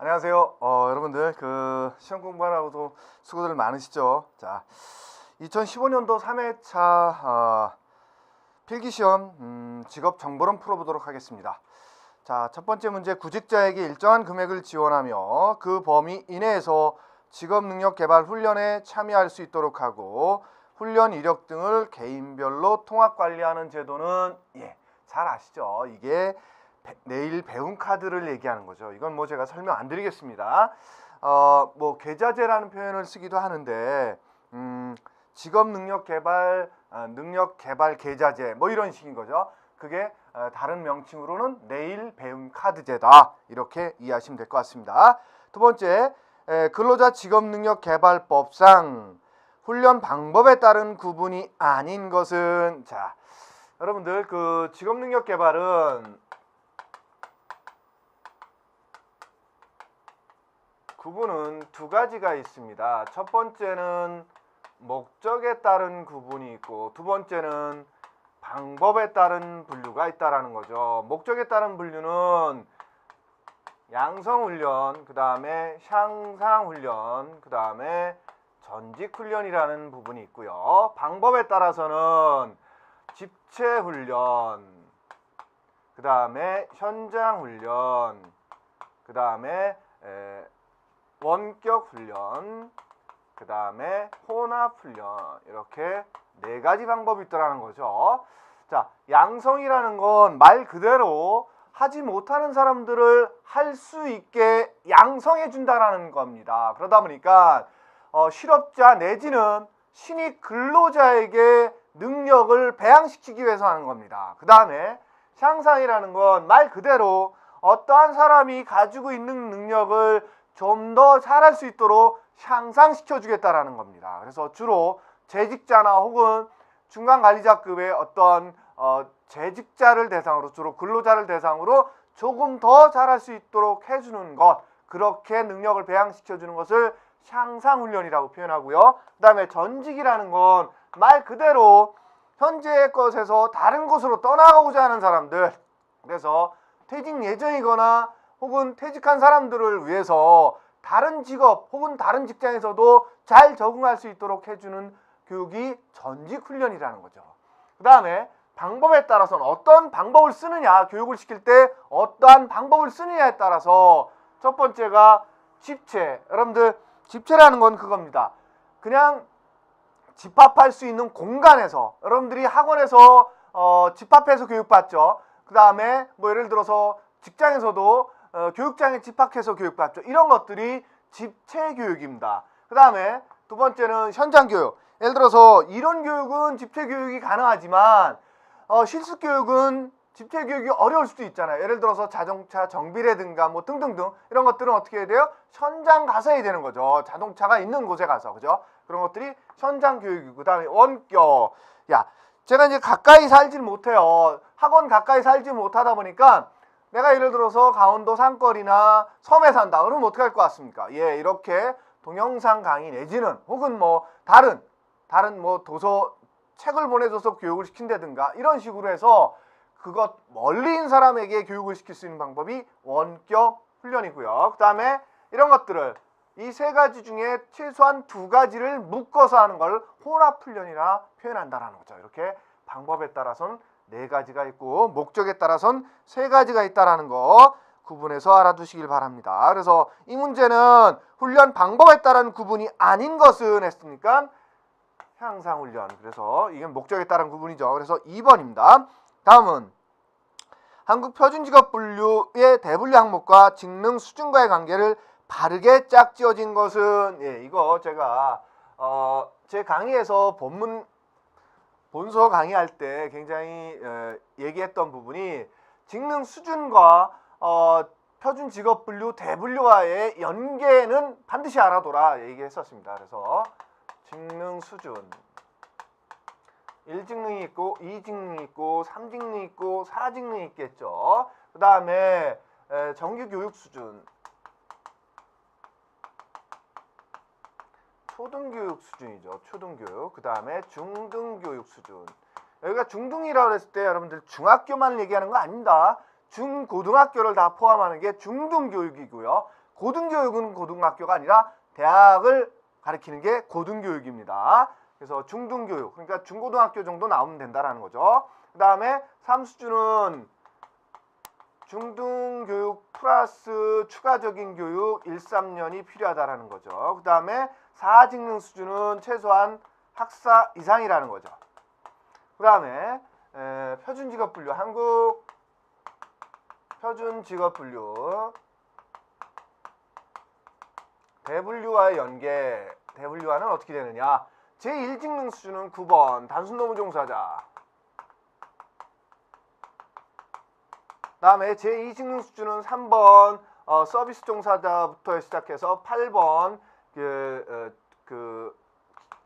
안녕하세요. 여러분들 시험 공부하라고도 수고들 많으시죠? 자, 2015년도 3회차 필기시험 직업 정보론 풀어보도록 하겠습니다. 자, 첫 번째 문제, 구직자에게 일정한 금액을 지원하며 그 범위 이내에서 직업 능력 개발 훈련에 참여할 수 있도록 하고 훈련 이력 등을 개인별로 통합 관리하는 제도는 잘 아시죠? 이게 내일 배움 카드를 얘기하는 거죠. 이건 뭐 제가 설명 안 드리겠습니다. 뭐 계좌제라는 표현을 쓰기도 하는데 직업 능력 개발 계좌제 뭐 이런 식인 거죠. 그게 다른 명칭으로는 내일 배움 카드제다. 이렇게 이해하시면 될 것 같습니다. 두 번째, 근로자 직업 능력 개발법상 훈련 방법에 따른 구분이 아닌 것은, 자, 여러분들 직업 능력 개발은 구분은 두 가지가 있습니다. 첫 번째는 목적에 따른 구분이 있고 두 번째는 방법에 따른 분류가 있다라는 거죠. 목적에 따른 분류는 양성훈련, 그 다음에 향상훈련, 그 다음에 전직훈련이라는 부분이 있고요. 방법에 따라서는 집체훈련, 그 다음에 현장훈련, 그 다음에 원격훈련, 그 다음에 혼합훈련, 이렇게 네 가지 방법이 있더라는 거죠. 자, 양성이라는 건 말 그대로 하지 못하는 사람들을 할 수 있게 양성해 준다라는 겁니다. 그러다 보니까 실업자 내지는 신입 근로자에게 능력을 배양시키기 위해서 하는 겁니다. 그 다음에 향상이라는 건 말 그대로 어떠한 사람이 가지고 있는 능력을 좀 더 잘할 수 있도록 향상시켜 주겠다라는 겁니다. 그래서 주로 재직자나 혹은 중간관리자급의 어떤 재직자를 대상으로, 주로 근로자를 대상으로 조금 더 잘할 수 있도록 해주는 것, 그렇게 능력을 배양시켜 주는 것을 향상훈련이라고 표현하고요. 그 다음에 전직이라는 건 말 그대로 현재의 것에서 다른 곳으로 떠나가고자 하는 사람들, 그래서 퇴직 예정이거나 혹은 퇴직한 사람들을 위해서 다른 직업 혹은 다른 직장에서도 잘 적응할 수 있도록 해주는 교육이 전직훈련이라는 거죠. 그 다음에 방법에 따라서는 어떤 방법을 쓰느냐, 교육을 시킬 때 어떠한 방법을 쓰느냐에 따라서 첫 번째가 집체. 여러분들 집체라는 건 그겁니다. 그냥 집합할 수 있는 공간에서, 여러분들이 학원에서 집합해서 교육받죠. 그 다음에 뭐 예를 들어서 직장에서도 교육장에 집합해서 교육받죠. 이런 것들이 집체 교육입니다. 그 다음에 두 번째는 현장 교육. 예를 들어서 이론 교육은 집체 교육이 가능하지만 실습 교육은 집체 교육이 어려울 수도 있잖아요. 예를 들어서 자동차 정비라든가 뭐 등등등 이런 것들은 어떻게 해야 돼요? 현장 가서 해야 되는 거죠. 자동차가 있는 곳에 가서, 그죠? 그런 것들이 현장 교육이고, 그 다음에 원격. 제가 이제 가까이 살질 못해요. 학원 가까이 살지 못하다 보니까 내가 예를 들어서 강원도 산거리나 섬에 산다. 그러면 어떻게 할 것 같습니까? 이렇게 동영상 강의 내지는 혹은 뭐 다른 뭐 도서 책을 보내줘서 교육을 시킨다든가 이런 식으로 해서 그것 멀리 있는 사람에게 교육을 시킬 수 있는 방법이 원격 훈련이고요. 그 다음에 이런 것들을 이 세 가지 중에 최소한 두 가지를 묶어서 하는 걸 혼합 훈련이라 표현한다라는 거죠. 이렇게 방법에 따라서는 네 가지가 있고 목적에 따라서는 세 가지가 있다라는 거 구분해서 알아두시길 바랍니다. 그래서 이 문제는 훈련 방법에 따른 구분이 아닌 것은 했으니까 향상훈련. 그래서 이건 목적에 따른 구분이죠. 그래서 2번입니다. 다음은 한국표준직업분류의 대분류 항목과 직능 수준과의 관계를 바르게 짝지어진 것은, 이거 제가 제 강의에서 본서 강의할 때 굉장히 얘기했던 부분이 직능 수준과 표준직업분류 대분류와의 연계는 반드시 알아둬라 얘기했었습니다. 그래서 직능 수준 1직능이 있고 2직능이 있고 3직능이 있고 4직능이 있겠죠. 그 다음에 정규교육 수준, 초등교육 수준이죠. 초등교육. 그 다음에 중등교육 수준. 여기가 중등이라고 했을 때 여러분들 중학교만 얘기하는 거 아닙니다. 중고등학교를 다 포함하는 게 중등교육이고요. 고등교육은 고등학교가 아니라 대학을 가리키는 게 고등교육입니다. 그래서 중등교육, 그러니까 중고등학교 정도 나오면 된다라는 거죠. 그 다음에 3수준은 중등교육 플러스 추가적인 교육 1, 3년이 필요하다라는 거죠. 그 다음에 4직능 수준은 최소한 학사 이상이라는 거죠. 그 다음에 표준직업분류, 한국 표준직업분류 대분류와의 연계, 대분류와는 어떻게 되느냐. 제1직능 수준은 9번 단순노무 종사자, 다음에 제2직능 수준은 3번 서비스 종사자부터 시작해서 8번 그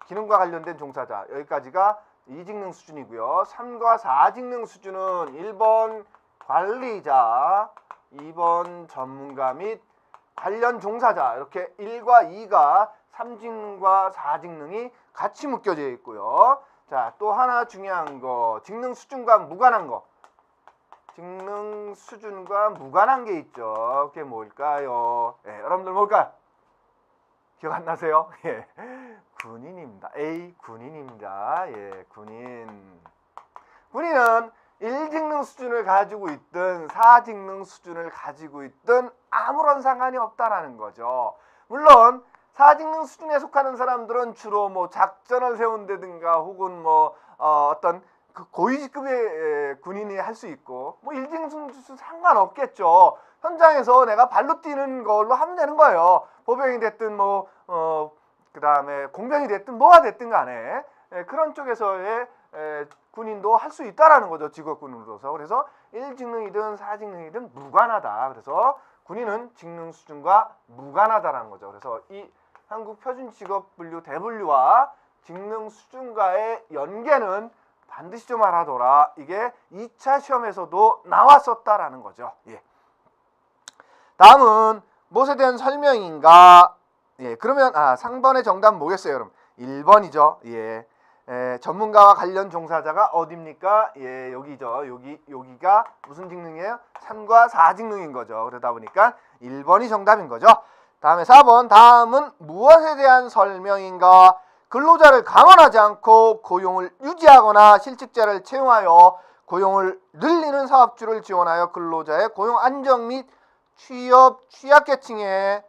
기능과 관련된 종사자, 여기까지가 2직능 수준이고요. 3과 4직능 수준은 1번 관리자, 2번 전문가 및 관련 종사자, 이렇게 1과 2가 3직능과 4직능이 같이 묶여져 있고요. 자, 또 하나 중요한 거, 직능 수준과 무관한 거. 직능 수준과 무관한 게 있죠. 그게 뭘까요? 예, 여러분들 뭘까요? 기억 안 나세요? 예, 군인입니다. A, 군인입니다. 예, 군인. 군인은 1직능 수준을 가지고 있든 4직능 수준을 가지고 있든 아무런 상관이 없다라는 거죠. 물론 4직능 수준에 속하는 사람들은 주로 뭐 작전을 세운다든가 혹은 뭐 어떤 그 고위직급의 군인이 할 수 있고, 뭐 1직능 수준 상관없겠죠. 현장에서 내가 발로 뛰는 걸로 하면 되는 거예요. 보병이 됐든 뭐 그 다음에 공병이 됐든 뭐가 됐든 간에 그런 쪽에서의 군인도 할 수 있다라는 거죠. 직업군으로서. 그래서 1직능이든 4직능이든 무관하다. 그래서 군인은 직능 수준과 무관하다라는 거죠. 그래서 이 한국 표준직업분류 대분류와 직능 수준과의 연계는 반드시 좀 알아둬라. 이게 2차 시험에서도 나왔었다라는 거죠. 예. 다음은 무엇에 대한 설명인가? 예, 그러면 상번의 정답 뭐겠어요, 여러분? 1번이죠. 예. 전문가와 관련 종사자가 어디입니까? 예, 여기죠. 여기가 무슨 직능이에요? 3과 4직능인 거죠. 그러다 보니까 1번이 정답인 거죠. 다음에 4번, 다음은 무엇에 대한 설명인가? 근로자를 강원하지 않고 고용을 유지하거나 실직자를 채용하여 고용을 늘리는 사업주를 지원하여 근로자의 고용 안정 및 취약계층의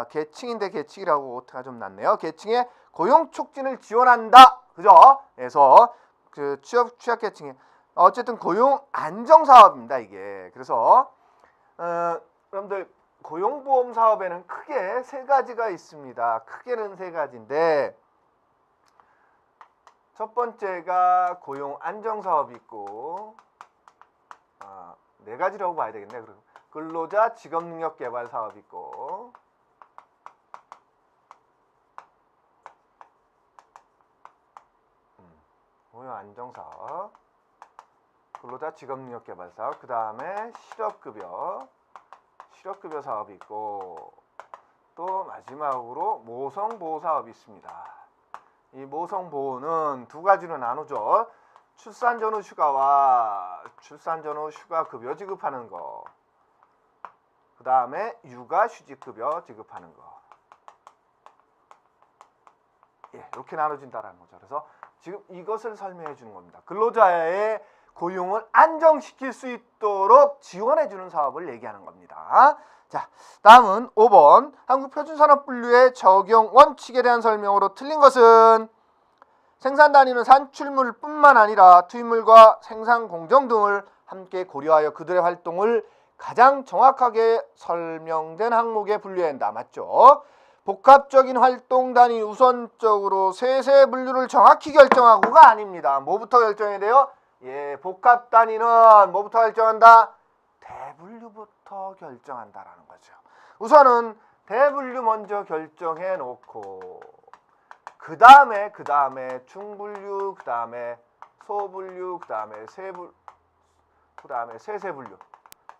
계층인데 계층이라고 오타가 좀 났네요. 계층의 고용 촉진을 지원한다. 그죠? 그래서 그 취약계층의 어쨌든 고용 안정 사업입니다, 이게. 그래서 여러분들 고용보험 사업에는 크게 세 가지가 있습니다. 크게는 세 가지인데, 첫 번째가 고용 안정 사업이 있고, 네 가지라고 봐야 되겠네. 그리고 근로자 직업 능력 개발 사업이 있고, 고용 안정 사업, 근로자 직업 능력 개발 사업, 그 다음에 실업급여 사업이 있고, 또 마지막으로 모성보호 사업이 있습니다. 이 모성보호는 두 가지로 나누죠. 출산 전후 휴가와 출산 전후 휴가 급여 지급하는 거, 그 다음에 육아 휴직 급여 지급하는 거. 예, 이렇게 나눠진다라는 거죠. 그래서 지금 이것을 설명해 주는 겁니다. 근로자의 고용을 안정시킬 수 있도록 지원해 주는 사업을 얘기하는 겁니다. 자, 다음은 5번 한국표준산업분류의 적용 원칙에 대한 설명으로 틀린 것은 생산 단위는 산출물뿐만 아니라 투입물과 생산 공정 등을 함께 고려하여 그들의 활동을 가장 정확하게 설명된 항목에 분류해야 한다. 맞죠? 복합적인 활동 단위 우선적으로 세세 분류를 정확히 결정하고가 아닙니다. 뭐부터 결정해야 돼요? 예, 복합 단위는 뭐부터 결정한다? 대분류부터 결정한다라는 거죠. 우선은 대분류 먼저 결정해 놓고 그 다음에 중분류, 그 다음에 소분류, 그 다음에 세세분류,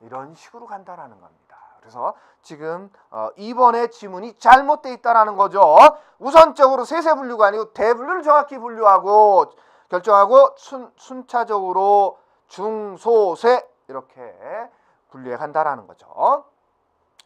이런 식으로 간다라는 겁니다. 그래서 지금 2번의 지문이 잘못되어 있다라는 거죠. 우선적으로 세세분류가 아니고 대분류를 정확히 분류하고 결정하고 순차적으로 중, 소, 세 이렇게 분류해 간다라는 거죠.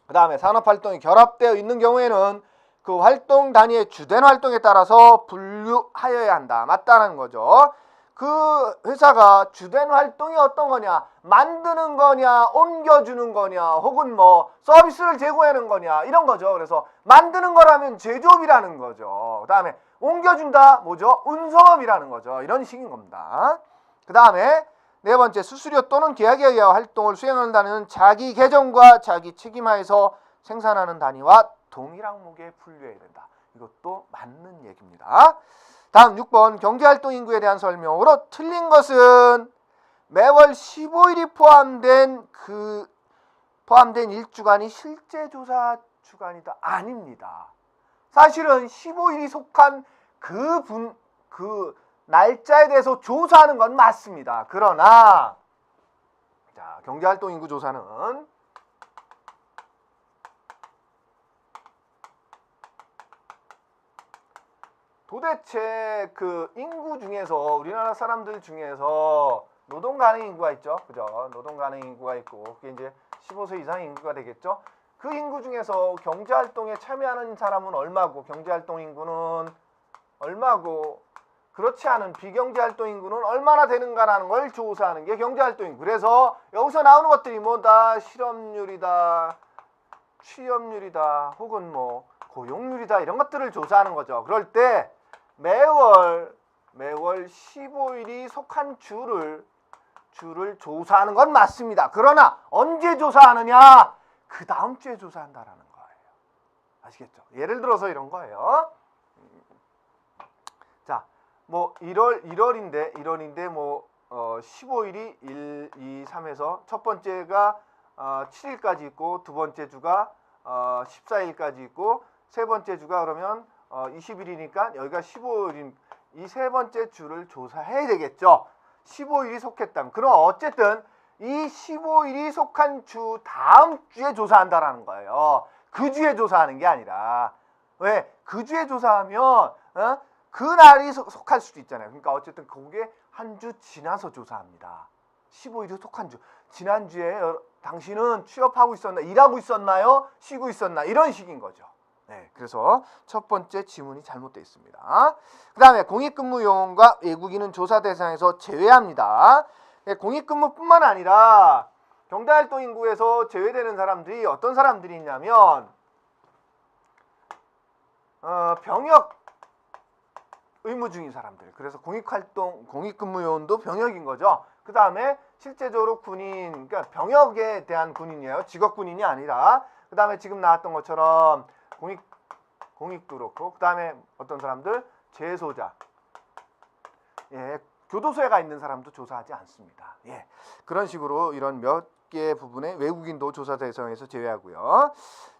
그 다음에 산업활동이 결합되어 있는 경우에는 그 활동 단위의 주된 활동에 따라서 분류하여야 한다. 맞다는 거죠. 그 회사가 주된 활동이 어떤 거냐, 만드는 거냐, 옮겨주는 거냐, 혹은 뭐 서비스를 제공하는 거냐, 이런 거죠. 그래서 만드는 거라면 제조업이라는 거죠. 그 다음에 옮겨준다, 뭐죠? 운송업이라는 거죠. 이런 식인 겁니다. 그 다음에 네 번째, 수수료 또는 계약에 의하여 활동을 수행한다는 자기 계정과 자기 책임하에서 생산하는 단위와 동일 항목에 분류해야 된다. 이것도 맞는 얘기입니다. 다음 6번, 경제활동 인구에 대한 설명으로 틀린 것은 매월 15일이 포함된 일주간이 실제 조사 주간이다. 아닙니다. 사실은 15일이 속한 그 날짜에 대해서 조사하는 건 맞습니다. 그러나 자, 경제활동 인구 조사는 도대체 그 인구 중에서, 우리나라 사람들 중에서 노동 가능 인구가 있죠. 그죠? 노동 가능 인구가 있고, 그게 이제 15세 이상의 인구가 되겠죠. 그 인구 중에서 경제활동에 참여하는 사람은 얼마고, 경제활동 인구는 얼마고, 그렇지 않은 비경제활동 인구는 얼마나 되는가라는 걸 조사하는 게 경제활동 인구. 그래서 여기서 나오는 것들이 뭐다? 실업률이다, 취업률이다, 혹은 뭐 고용률이다, 이런 것들을 조사하는 거죠. 그럴 때 매월 15일이 속한 주를 조사하는 건 맞습니다. 그러나 언제 조사하느냐? 그 다음 주에 조사한다라는 거예요. 아시겠죠? 예를 들어서 이런 거예요. 자, 뭐 1월인데 뭐 15일이 1, 2, 3에서 첫 번째가 7일까지 있고, 두 번째 주가 14일까지 있고, 세 번째 주가 그러면 20일이니까 여기가 15일인, 이 세 번째 주를 조사해야 되겠죠. 15일이 속했다면. 그럼 어쨌든 이 15일이 속한 주 다음 주에 조사한다라는 거예요. 그 주에 조사하는 게 아니라. 왜? 그 주에 조사하면 그 날이 속할 수도 있잖아요. 그러니까 어쨌든 그게 한 주 지나서 조사합니다. 15일이 속한 주. 지난주에 당신은 취업하고 있었나, 일하고 있었나요? 쉬고 있었나? 이런 식인 거죠. 네, 그래서 첫 번째 지문이 잘못되어 있습니다. 그 다음에 공익근무요원과 외국인은 조사 대상에서 제외합니다. 공익근무뿐만 아니라 경제활동 인구에서 제외되는 사람들이 어떤 사람들이 있냐면 병역 의무 중인 사람들. 그래서 공익근무요원도 병역인 거죠. 그 다음에 실제적으로 군인, 그러니까 병역에 대한 군인이에요. 직업군인이 아니라. 그 다음에 지금 나왔던 것처럼 공익도 그렇고, 그 다음에 어떤 사람들, 재소자, 예, 교도소에 가 있는 사람도 조사하지 않습니다. 예, 그런 식으로 이런 몇 개 부분에 외국인도 조사 대상에서 제외하고요.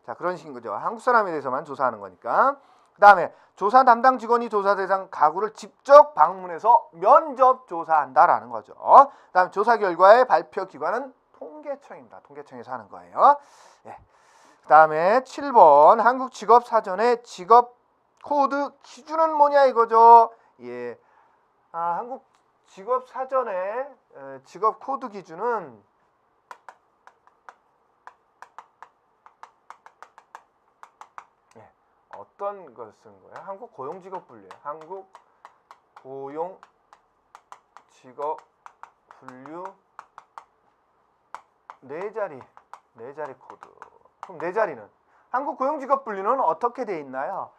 자, 그런 식인 거죠. 한국 사람에 대해서만 조사하는 거니까. 그 다음에 조사 담당 직원이 조사 대상 가구를 직접 방문해서 면접 조사한다라는 거죠. 그 다음에 조사 결과의 발표 기관은 통계청입니다. 통계청에서 하는 거예요. 예. 그 다음에 7번, 한국 직업 사전의 직업 코드 기준은 뭐냐 이거죠. 예. 한국 직업 사전의 직업 코드 기준은 어떤 걸 쓴 거예요? 한국 고용직업분류예요. 한국 고용직업분류 네 자리 코드. 그럼 네 자리는 한국 고용직업분류는 어떻게 돼 있나요?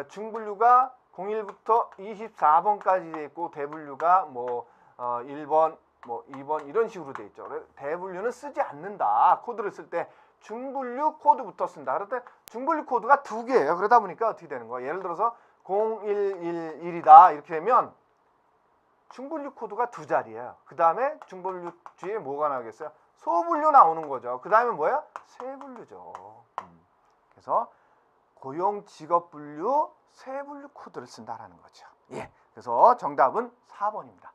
중분류가 01부터 24번까지 돼 있고, 대분류가 뭐 1번, 뭐 2번 이런 식으로 돼 있죠. 대분류는 쓰지 않는다. 코드를 쓸 때 중분류 코드부터 쓴다. 그럴 때 중분류 코드가 두 개예요. 그러다 보니까 어떻게 되는 거예요? 예를 들어서 0111이다 이렇게 되면 중분류 코드가 두 자리예요. 그 다음에 중분류 뒤에 뭐가 나오겠어요? 소분류 나오는 거죠. 그 다음에 뭐야? 세분류죠. 그래서 고용직업분류 세분류 코드를 쓴다라는 거죠. 예. 그래서 정답은 4번입니다.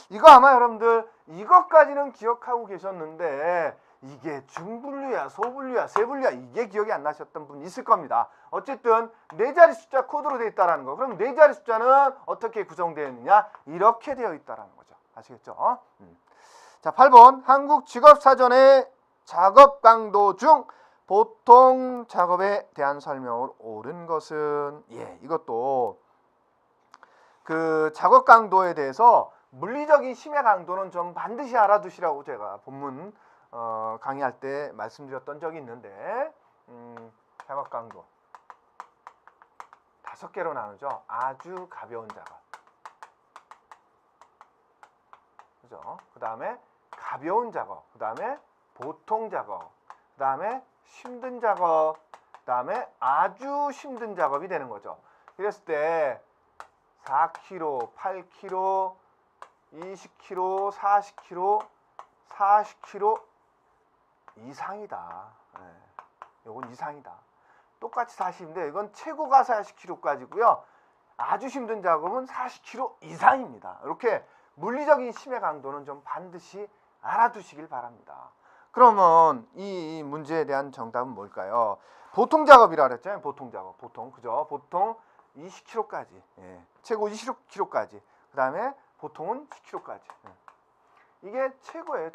이거 아마 여러분들 이것까지는 기억하고 계셨는데 이게 중분류야, 소분류야, 세분류야 이게 기억이 안 나셨던 분 있을 겁니다. 어쨌든 네 자리 숫자 코드로 되어 있다라는 거. 그럼 네 자리 숫자는 어떻게 구성되어 있느냐? 이렇게 되어 있다라는 거죠. 아시겠죠? 자, 8번 한국 직업사전의 작업 강도 중 보통 작업에 대한 설명을 옳은 것은 이것도 그 작업 강도에 대해서 물리적인 심해 강도는 좀 반드시 알아두시라고 제가 본문 강의할 때 말씀드렸던 적이 있는데 작업 강도 5개로 나누죠. 아주 가벼운 작업, 그죠? 그 다음에 가벼운 작업, 그 다음에 보통 작업, 그 다음에 힘든 작업, 그 다음에 아주 힘든 작업이 되는 거죠. 그랬을 때 4kg, 8kg, 20kg, 40kg, 40kg 이상이다. 요건 이상이다. 똑같이 40인데 이건 최고가 40kg까지고요. 아주 힘든 작업은 40kg 이상입니다. 이렇게 물리적인 심해 강도는 좀 반드시 알아두시길 바랍니다. 그러면 이 문제에 대한 정답은 뭘까요? 보통 작업이라 그랬잖아요. 보통 작업, 보통, 그죠? 보통 20kg까지, 최고 20kg까지. 그 다음에 보통은 10kg까지. 이게 최고예요.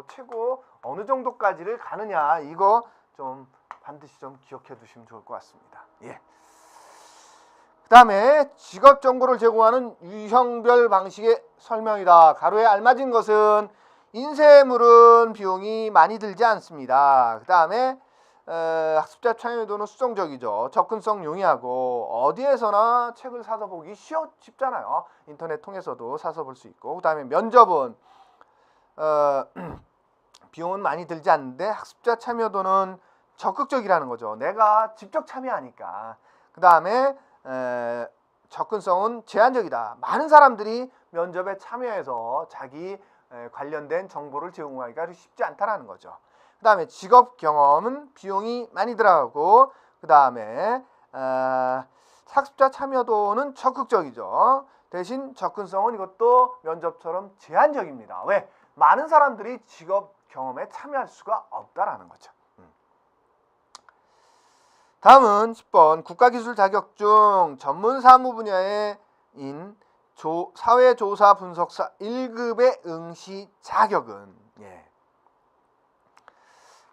최고 어느 정도까지를 가느냐, 이거 좀 반드시 좀 기억해 두시면 좋을 것 같습니다. 그 다음에 직업 정보를 제공하는 유형별 방식의 설명이다. 가로에 알맞은 것은 인쇄물은 비용이 많이 들지 않습니다. 그 다음에 학습자 참여도는 수정적이죠. 접근성 용이하고 어디에서나 책을 사서 보기 쉽잖아요. 인터넷 통해서도 사서 볼 수 있고. 그 다음에 면접은 비용은 많이 들지 않는데 학습자 참여도는 적극적이라는 거죠. 내가 직접 참여하니까. 그 다음에 접근성은 제한적이다. 많은 사람들이 면접에 참여해서 자기 관련된 정보를 제공하기가 쉽지 않다라는 거죠. 그 다음에 직업 경험은 비용이 많이 들어가고, 그 다음에 학습자 참여도는 적극적이죠. 대신 접근성은 이것도 면접처럼 제한적입니다. 왜? 많은 사람들이 직업 경험에 참여할 수가 없다라는 거죠. 다음은 10번 국가기술 자격 중 전문 사무 분야인 사회조사 분석사 1급의 응시 자격은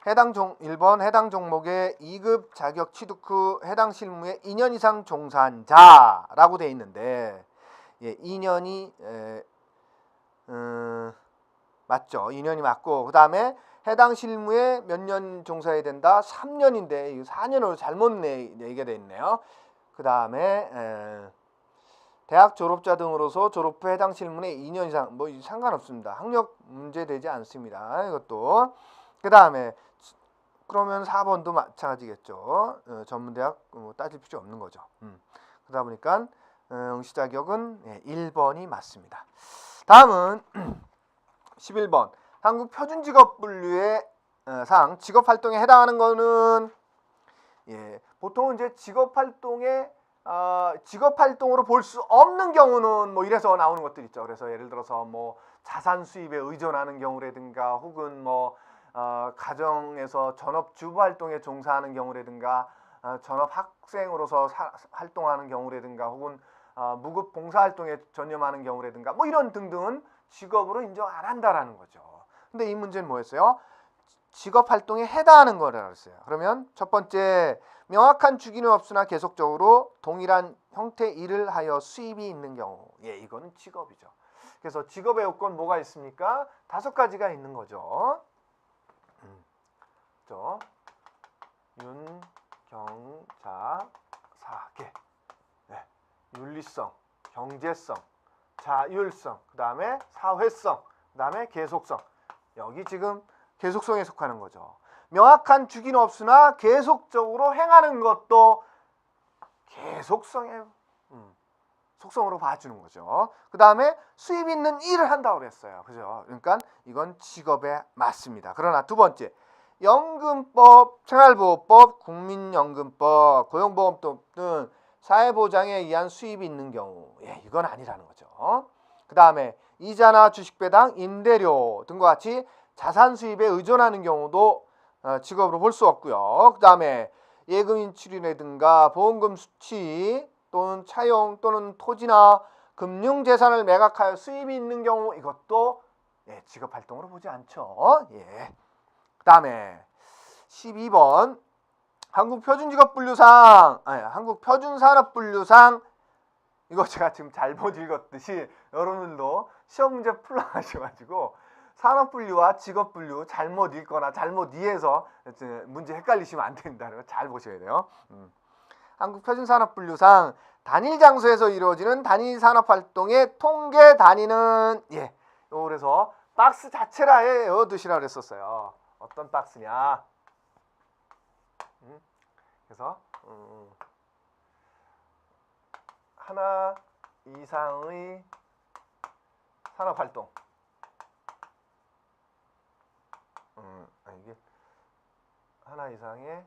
1번 해당 종목의 2급 자격 취득 후 해당 실무에 2년 이상 종사한 자라고 되어 있는데 2년이 맞죠. 2년이 맞고, 그 다음에 해당 실무에 몇 년 종사해야 된다? 3년인데 4년으로 잘못 내게 되어 있네요. 그 다음에 대학 졸업자 등으로서 졸업 후 해당 실무에 2년 이상, 뭐 상관없습니다. 학력 문제 되지 않습니다. 이것도. 그 다음에 그러면 4번도 마찬가지겠죠. 전문대학 따질 필요 없는 거죠. 그러다 보니까 응시 자격은 1번이 맞습니다. 다음은 11번 한국 표준직업 분류의 상 직업활동에 해당하는 거는 보통은 이제 직업활동으로 볼 수 없는 경우는 뭐 이래서 나오는 것들 있죠. 그래서 예를 들어서 뭐 자산 수입에 의존하는 경우라든가, 혹은 뭐 가정에서 전업주부 활동에 종사하는 경우라든가, 전업 학생으로서 활동하는 경우라든가, 혹은 무급 봉사활동에 전념하는 경우라든가, 뭐 이런 등등은 직업으로 인정 안 한다라는 거죠. 근데 이 문제는 뭐였어요? 직업활동에 해당하는 거라고 했어요. 그러면 첫 번째, 명확한 주기는 없으나 계속적으로 동일한 형태 일을 하여 수입이 있는 경우, 이거는 직업이죠. 그래서 직업의 요건 뭐가 있습니까? 5가지가 있는 거죠. 윤, 경, 자, 사계. 윤리성, 경제성, 자율성, 그 다음에 사회성, 그 다음에 계속성. 여기 지금 계속성에 속하는 거죠. 명확한 주기는 없으나 계속적으로 행하는 것도 계속성의 속성으로 봐주는 거죠. 그 다음에 수입 있는 일을 한다고 그랬어요. 그죠? 그러니까 이건 직업에 맞습니다. 그러나 두 번째, 연금법, 생활보호법, 국민연금법, 고용보험법 등 사회보장에 의한 수입이 있는 경우, 이건 아니라는 거죠. 그 다음에 이자나 주식배당, 임대료 등과 같이 자산 수입에 의존하는 경우도 직업으로 볼 수 없고요. 그 다음에 예금 인출이라든가 보험금 수취 또는 차용 또는 토지나 금융재산을 매각하여 수입이 있는 경우, 이것도 직업활동으로 보지 않죠. 그 그다음에 12번 한국표준산업분류상 이거 제가 지금 잘못 읽었듯이 여러분들도 시험 문제 풀어가셔가지고 산업분류와 직업분류 잘못 읽거나 잘못 이해해서 문제 헷갈리시면 안 된다는 거 잘 보셔야 돼요. 한국표준산업분류상 단일 장소에서 이루어지는 단일 산업활동의 통계 단위는 그래서 박스 자체를 아예 외워두시라고 그랬었어요. 어떤 박스냐? 그래서 하나 이상의 산업활동. 이게 하나 이상의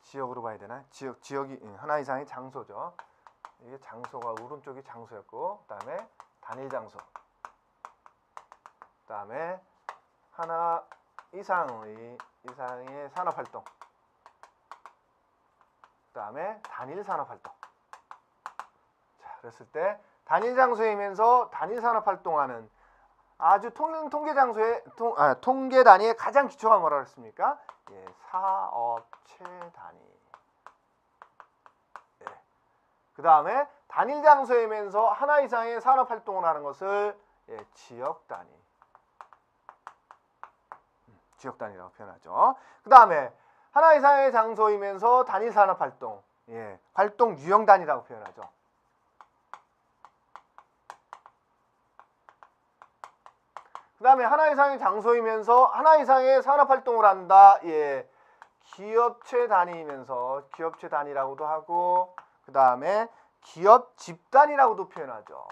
지역으로 봐야 되나? 지역이 하나 이상의 장소죠. 이게 장소가 오른쪽이 장소였고, 그다음에 단일 장소. 그다음에 하나 이상의 산업활동. 그다음에 단일 산업활동. 자, 그랬을 때 단일 장소이면서 단일 산업활동하는 아주 통계 장소의 통계 단위의 가장 기초가 뭐라 그랬습니까? 사업체 단위. 그 다음에 단일 장소이면서 하나 이상의 산업 활동을 하는 것을 지역 단위. 지역 단위라고 표현하죠. 그 다음에 하나 이상의 장소이면서 단일 산업 활동. 활동 유형 단위라고 표현하죠. 그 다음에 하나 이상의 장소이면서 하나 이상의 산업활동을 한다. 기업체 단위이면서 기업체 단위라고도 하고, 그 다음에 기업 집단이라고도 표현하죠.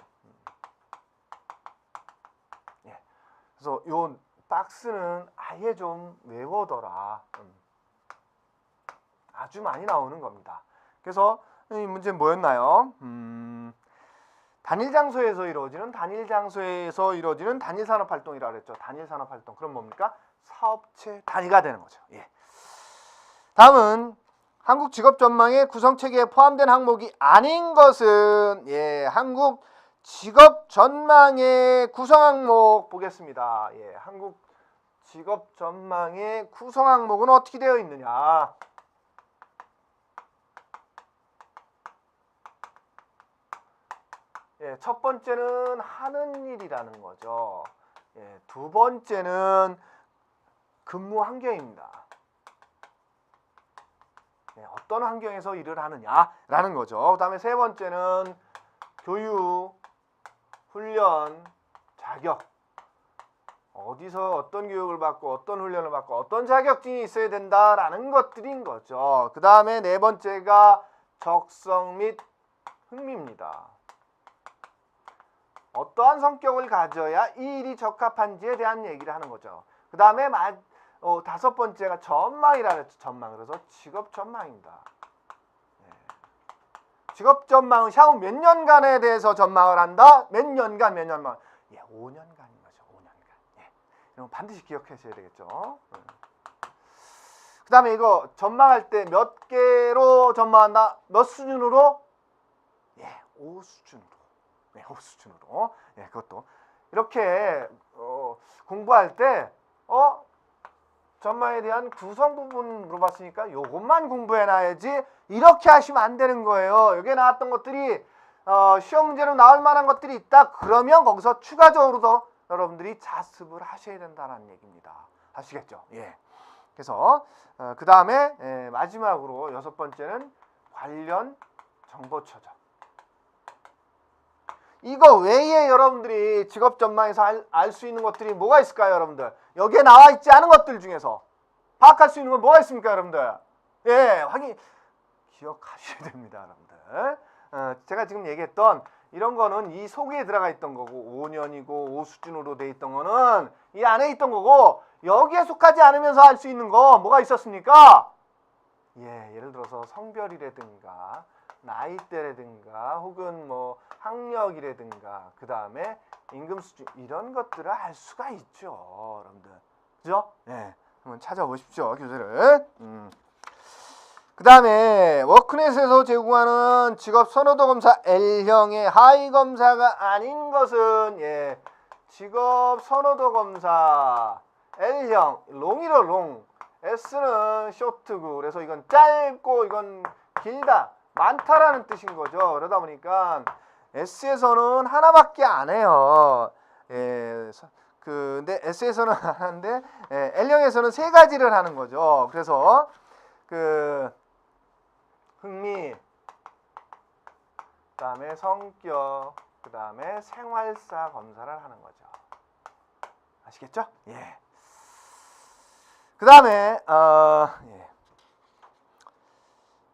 그래서 요 박스는 아예 좀 외워둬라. 아주 많이 나오는 겁니다. 그래서 이 문제는 뭐였나요? 단일 장소에서 이루어지는 단일 산업 활동이라고 그랬죠. 단일 산업 활동. 그럼 뭡니까? 사업체 단위가 되는 거죠. 다음은 한국 직업 전망의 구성 체계에 포함된 항목이 아닌 것은 한국 직업 전망의 구성 항목 보겠습니다. 한국 직업 전망의 구성 항목은 어떻게 되어 있느냐? 첫 번째는 하는 일이라는 거죠. 두 번째는 근무 환경입니다. 어떤 환경에서 일을 하느냐라는 거죠. 그 다음에 세 번째는 교육, 훈련, 자격. 어디서 어떤 교육을 받고 어떤 훈련을 받고 어떤 자격증이 있어야 된다라는 것들인 거죠. 그 다음에 네 번째가 적성 및 흥미입니다. 어떠한 성격을 가져야 이 일이 적합한지에 대한 얘기를 하는 거죠. 그 다음에 다섯 번째가 전망이라 그랬죠. 전망. 그래서 직업 전망입니다. 직업 전망은 향후 몇 년간에 대해서 전망을 한다? 몇 년간? 5년간인 거죠. 5년간. 이런 거 반드시 기억하셔야 되겠죠. 그 다음에 이거 전망할 때 몇 개로 전망한다? 몇 수준으로? 5수준으로. 5수준으로. 그것도 이렇게 공부할 때 전망에 대한 구성 부분 물어봤으니까 요것만 공부해놔야지 이렇게 하시면 안 되는 거예요. 여기에 나왔던 것들이 시험 문제로 나올 만한 것들이 있다. 그러면 거기서 추가적으로 더 여러분들이 자습을 하셔야 된다는 얘기입니다. 아시겠죠? 그래서 그 다음에 마지막으로 여섯 번째는 관련 정보처죠. 이거 외에 여러분들이 직업 전망에서 알 수 있는 것들이 뭐가 있을까요, 여러분들? 여기에 나와 있지 않은 것들 중에서 파악할 수 있는 건 뭐가 있습니까, 여러분들? 기억하셔야 됩니다, 여러분들. 제가 지금 얘기했던 이런 거는 이 속에 들어가 있던 거고 5년이고 5수준으로 돼 있던 거는 이 안에 있던 거고 여기에 속하지 않으면서 할 수 있는 거 뭐가 있었습니까? 예를 들어서 성별이라든가 나이대라든가 혹은 뭐 학력이라든가 그 다음에 임금 수준 이런 것들을 알 수가 있죠, 여러분들. 그죠? 한번 찾아보십시오, 교재를. 그 다음에 워크넷에서 제공하는 직업 선호도 검사 L형의 하위 검사가 아닌 것은 직업 선호도 검사 L형, 롱이로 롱. S는 쇼트고, 그래서 이건 짧고 이건 길다, 많다라는 뜻인 거죠. 그러다 보니까 S에서는 하나밖에 안 해요. 예, 근데 S에서는 하는데 L형에서는 세 가지를 하는 거죠. 그래서 그 흥미, 그다음에 성격, 그다음에 생활사 검사를 하는 거죠. 아시겠죠? 예. 그다음에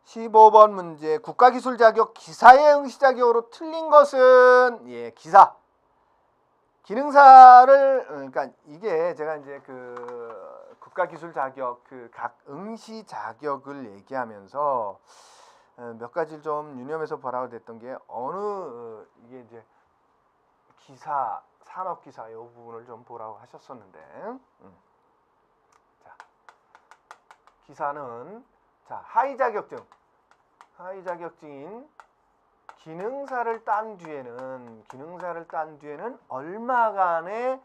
15번 문제, 국가기술 자격 기사의 응시 자격으로 틀린 것은 기사. 기능사를, 그러니까 이게 제가 이제 그 국가기술 자격 그 각 응시 자격을 얘기하면서 몇 가지를 좀 유념해서 보라고 됐던 게, 이게 이제 기사, 산업기사 이 부분을 좀 보라고 하셨었는데, 자, 기사는 하위 자격증인 기능사를 딴 뒤에는 얼마간의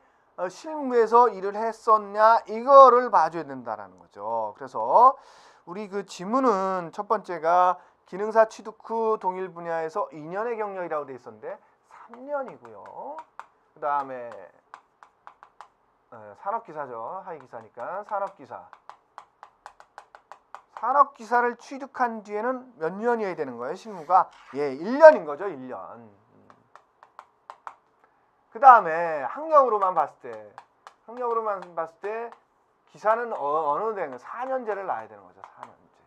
실무에서 일을 했었냐, 이거를 봐줘야 된다라는 거죠. 그래서 우리 그 지문은 첫 번째가 기능사 취득 후 동일 분야에서 2년의 경력이라고 돼 있었는데 3년이고요. 그 다음에 산업기사죠. 하위기사니까 산업기사를 취득한 뒤에는 몇 년이어야 되는 거예요, 실무가? 1년인 거죠, 1년. 그 다음에 학력으로만 봤을 때 기사는 어느 대인가 4년제를 놔야 되는 거죠, 4년제.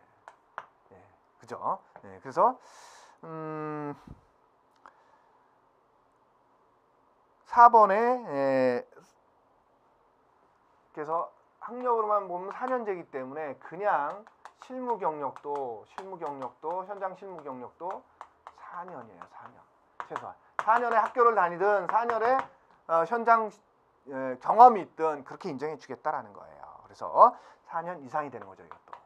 그죠? 그래서 4번에 그래서 학력으로만 보면 4년제이기 때문에 그냥 실무 경력도 현장 실무 경력도 4년이에요. 4년. 최소한 4년의 학교를 다니든 4년의 현장 경험이 있든 그렇게 인정해 주겠다라는 거예요. 그래서 4년 이상이 되는 거죠, 이것도.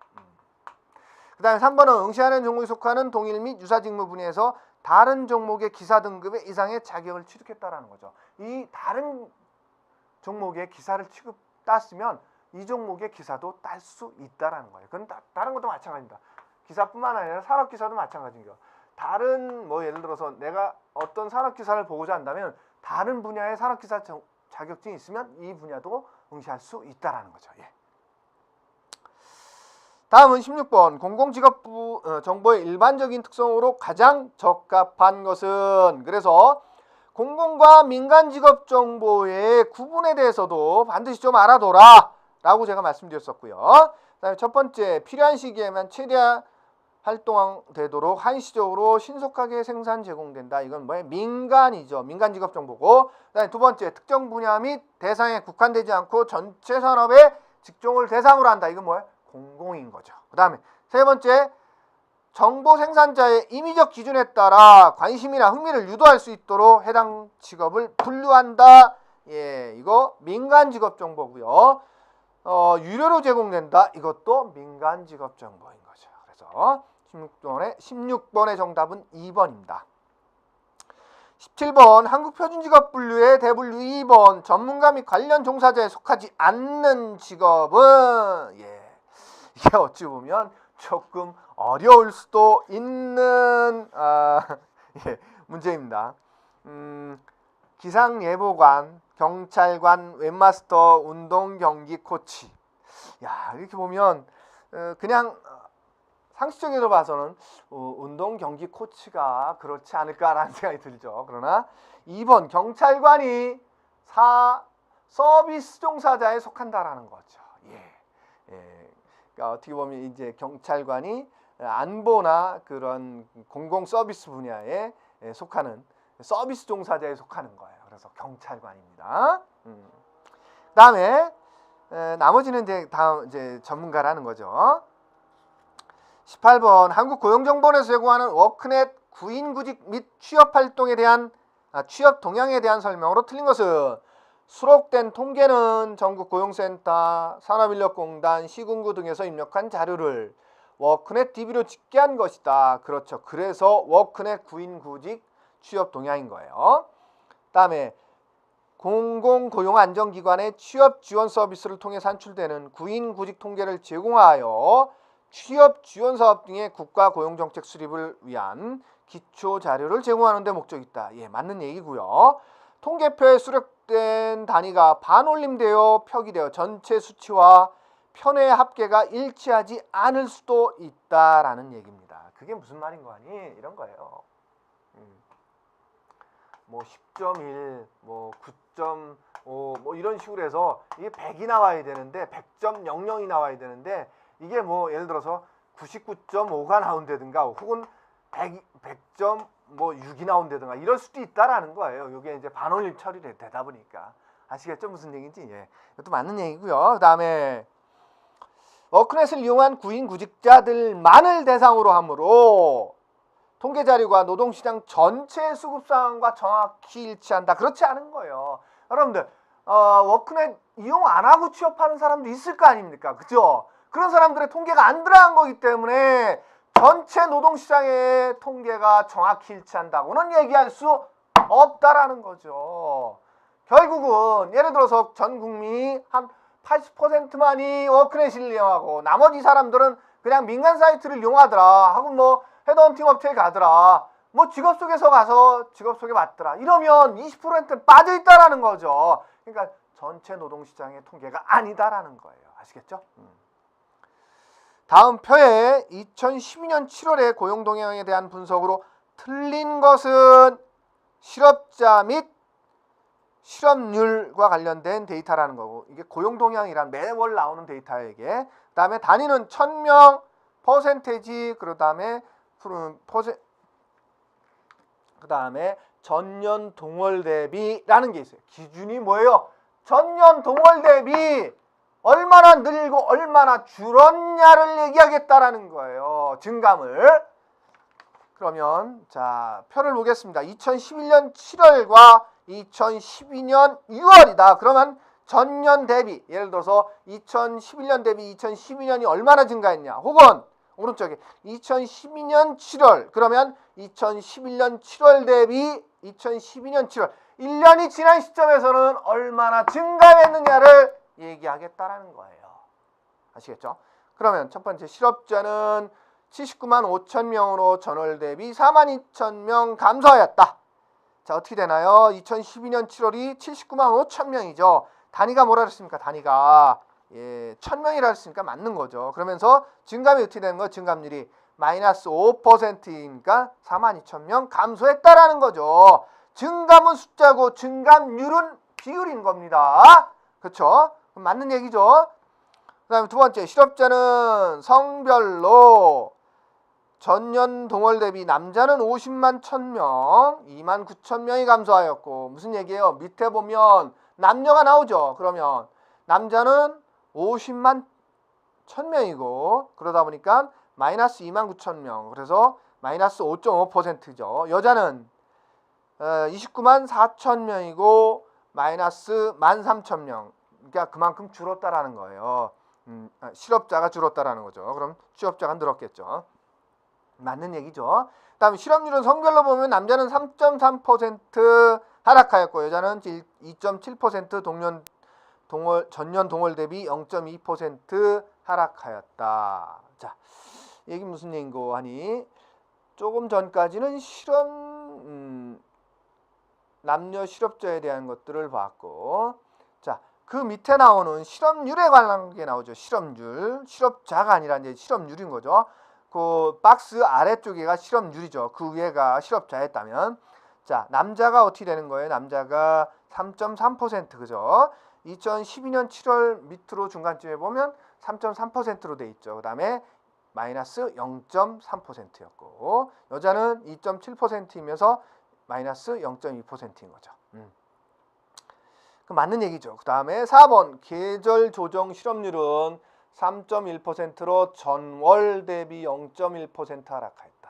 그 다음에 3번은 응시하는 종목에 속하는 동일 및 유사 직무 분야에서 다른 종목의 기사 등급의 이상의 자격을 취득했다라는 거죠. 이 다른 종목의 기사를 땄으면 이 종목의 기사도 딸 수 있다라는 거예요. 그건 다른 것도 마찬가지입니다. 기사뿐만 아니라 산업기사도 마찬가지인 거예요. 다른 예를 들어서 내가 어떤 산업기사를 보고자 한다면 다른 분야의 산업기사 자격증이 있으면 이 분야도 응시할 수 있다라는 거죠. 다음은 16번, 공공직업부 정보의 일반적인 특성으로 가장 적합한 것은, 그래서 공공과 민간 직업 정보의 구분에 대해서도 반드시 좀 알아둬라 라고 제가 말씀드렸었고요. 그다음에 첫 번째, 필요한 시기에만 최대한 활동되도록 한시적으로 신속하게 생산 제공된다. 이건 뭐예요? 민간이죠. 민간 직업 정보고. 그다음에 두 번째, 특정 분야 및 대상에 국한되지 않고 전체 산업의 직종을 대상으로 한다. 이건 뭐예요? 공공인 거죠. 그다음에 세 번째, 정보 생산자의 임의적 기준에 따라 관심이나 흥미를 유도할 수 있도록 해당 직업을 분류한다. 이거 민간 직업 정보고요. 유료로 제공된다. 이것도 민간 직업 정보인 거죠. 그래서 16번의 정답은 2번입니다. 17번, 한국표준직업분류의 대분류 2번, 전문가 및 관련 종사자에 속하지 않는 직업은 이게 어찌 보면 조금 어려울 수도 있는 문제입니다. 기상예보관, 경찰관, 웹마스터, 운동경기 코치. 이렇게 보면 그냥 상식적으로 봐서는 운동경기 코치가 그렇지 않을까라는 생각이 들죠. 그러나 2번, 경찰관이 서비스 종사자에 속한다라는 거죠. 그러니까 어떻게 보면 이제 경찰관이 안보나 그런 공공 서비스 분야에 속하는 서비스 종사자에 속하는 거예요. 그래서 경찰관입니다. 그다음에 나머지는 이제 전문가라는 거죠. 18번, 한국고용정보원에서 제공하는 워크넷 구인구직 및 취업활동에 대한 취업 동향에 대한 설명으로 틀린 것은, 수록된 통계는 전국고용센터, 산업인력공단, 시군구 등에서 입력한 자료를 워크넷 DB로 집계한 것이다. 그렇죠. 그래서 워크넷 구인구직 취업 동향인 거예요. 다음에 공공고용안정기관의 취업지원 서비스를 통해 산출되는 구인구직 통계를 제공하여 취업지원사업 등의 국가고용정책 수립을 위한 기초자료를 제공하는 데 목적이 있다. 예, 맞는 얘기고요. 통계표에 수록된 단위가 반올림되어 표기되어 전체 수치와 편의 합계가 일치하지 않을 수도 있다라는 얘기입니다. 그게 무슨 말인 거 아니? 이런 거예요. 뭐 10.1, 뭐 9.5, 뭐 이런 식으로 해서 이게 100이 나와야 되는데 100.00이 나와야 되는데 이게 뭐 예를 들어서 99.5가 나온다든가 혹은 100.6이 나온다든가 이럴 수도 있다라는 거예요. 이게 이제 반올림 처리를 되다 보니까. 아시겠죠? 무슨 얘기인지? 예. 이것도 맞는 얘기고요. 그 다음에 워크넷을 이용한 구인구직자들만을 대상으로 하므로 통계자료가 노동시장 전체 수급 상황과 정확히 일치한다. 그렇지 않은 거예요. 여러분들 워크넷 이용 안 하고 취업하는 사람도 있을 거 아닙니까? 그죠? 그런 사람들의 통계가 안 들어간 거기 때문에 전체 노동시장의 통계가 정확히 일치한다고는 얘기할 수 없다라는 거죠. 결국은 예를 들어서 전 국민이 한 80%만이 워크넷을 이용하고 나머지 사람들은 그냥 민간 사이트를 이용하더라 하고 뭐 헤드헌팅 업체에 가더라 뭐 직업 소개서 가서 직업 소개 받더라 이러면 20%는 빠져있다라는 거죠. 그러니까 전체 노동시장의 통계가 아니다라는 거예요. 아시겠죠? 다음 표에 2012년 7월의 고용동향에 대한 분석으로 틀린 것은 실업자 및 실업률과 관련된 데이터라는 거고 이게 고용동향이란 매월 나오는 데이터예요. 이게 그 다음에 단위는 1000명 퍼센테이지 그 다음에 전년 동월 대비라는 게 있어요. 기준이 뭐예요? 전년 동월 대비 얼마나 늘고 얼마나 줄었냐를 얘기하겠다라는 거예요. 증감을. 그러면 자 표를 보겠습니다. 2011년 7월과 2012년 6월이다. 그러면 전년 대비 예를 들어서 2011년 대비 2012년이 얼마나 증가했냐 혹은 오른쪽에 2012년 7월 그러면 2011년 7월 대비 2012년 7월 1년이 지난 시점에서는 얼마나 증가했느냐를 얘기하겠다라는 거예요. 아시겠죠? 그러면 첫 번째 실업자는 79만 5천 명으로 전월 대비 4만 2천 명 감소하였다. 자 어떻게 되나요? 2012년 7월이 79만 5천 명이죠. 단위가 뭐라 그랬습니까? 단위가 1000명이라 했으니까 맞는 거죠. 그러면서 증감이 어떻게 되는 거예요? 증감률이 마이너스 5%이니까 4만 2천 명 감소했다라는 거죠. 증감은 숫자고 증감률은 비율인 겁니다. 그렇죠? 맞는 얘기죠. 그 다음에 두 번째 실업자는 성별로 전년 동월 대비 남자는 50만 1000명 2만 9천 명이 감소하였고 무슨 얘기예요? 밑에 보면 남녀가 나오죠. 그러면 남자는 50만 1000명이고 그러다 보니까 마이너스 2만 9천 명 그래서 마이너스 5.5%죠. 여자는 29만 4천 명이고 마이너스 13,000명 그러니까 그만큼 줄었다라는 거예요. 실업자가 줄었다라는 거죠. 그럼 취업자가 늘었겠죠. 맞는 얘기죠. 그 다음에 실업률은 성별로 보면 남자는 3.3% 하락하였고 여자는 2.7% 전년 동월 대비 0.2% 하락하였다. 자, 얘기 무슨 얘기인고 하니 조금 전까지는 남녀 실업자에 대한 것들을 봤고 자, 그 밑에 나오는 실업률에 관한 게 나오죠. 실업률, 실업자가 아니라 이제 실업률인 거죠. 그 박스 아래쪽에가 실업률이죠. 그 위에가 실업자였다면 자, 남자가 어떻게 되는 거예요? 남자가 3.3% 그죠? 2012년 7월 밑으로 중간쯤에 보면 3.3%로 돼 있죠. 그 다음에 마이너스 0.3%였고 여자는 2.7%이면서 마이너스 0.2%인 거죠. 그 맞는 얘기죠. 그 다음에 4번 계절 조정 실업률은 3.1%로 전월 대비 0.1% 하락하였다.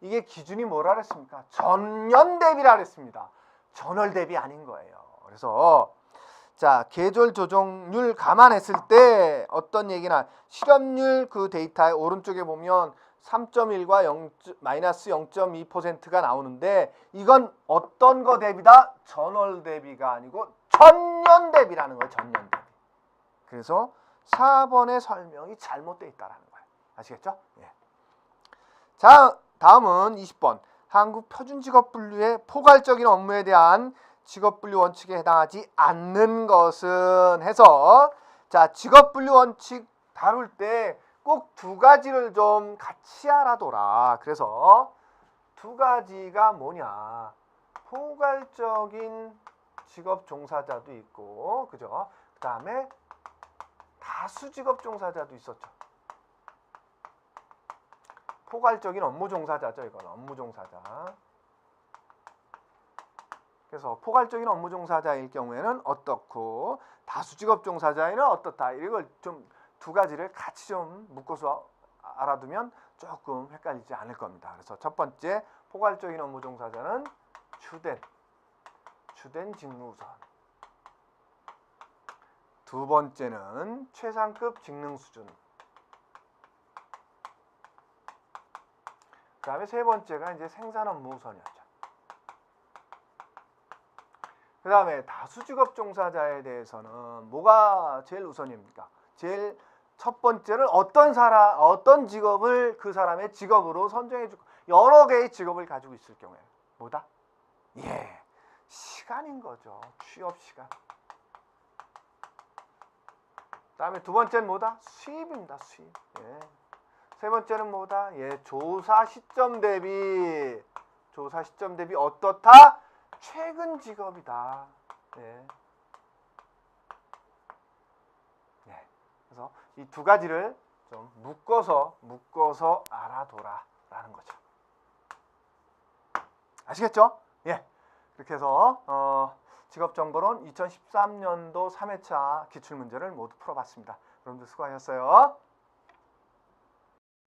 이게 기준이 뭐라 그랬습니까? 전년 대비라 그랬습니다. 전월 대비 아닌 거예요. 그래서 자 계절 조정률 감안했을 때 어떤 얘기나 실업률 그 데이터의 오른쪽에 보면 3.1과 마이너스 0.2%가 나오는데 이건 어떤 거 대비다? 전월 대비가 아니고 전년 대비라는 거예요. 전년 대비. 그래서 4번의 설명이 잘못되어 있다라는 거예요. 아시겠죠? 예. 자, 다음은 20번. 한국 표준직업분류의 포괄적인 업무에 대한 직업분류 원칙에 해당하지 않는 것은 해서, 자, 직업분류 원칙 다룰 때 꼭 두 가지를 좀 같이 알아둬라. 그래서 두 가지가 뭐냐? 포괄적인 직업 종사자도 있고, 그죠? 그 다음에 다수 직업 종사자도 있었죠. 포괄적인 업무 종사자죠. 이건 업무 종사자. 그래서 포괄적인 업무 종사자일 경우에는 어떻고 다수 직업 종사자에는 어떻다. 이걸 좀 두 가지를 같이 좀 묶어서 알아두면 조금 헷갈리지 않을 겁니다. 그래서 첫 번째 포괄적인 업무 종사자는 주된 직무 우선. 두 번째는 최상급 직능 수준. 그 다음에 세 번째가 이제 생산 업무 우선이었죠. 그 다음에 다수 직업 종사자에 대해서는 뭐가 제일 우선입니까? 제일 첫 번째는 어떤 직업을 그 사람의 직업으로 선정해 주고 여러 개의 직업을 가지고 있을 경우에 뭐다? 예, 시간인 거죠. 취업 시간. 그 다음에 두 번째는 뭐다? 수입입니다. 수입. 예. 세 번째는 뭐다? 예, 조사 시점 대비. 조사 시점 대비 어떻다? 최근 직업이다. 예. 네. 그래서 이 두 가지를 좀 묶어서 알아둬라라는 거죠. 아시겠죠? 예. 그렇게 해서 직업정보론 2013년도 3회차 기출문제를 모두 풀어봤습니다. 여러분들 수고하셨어요.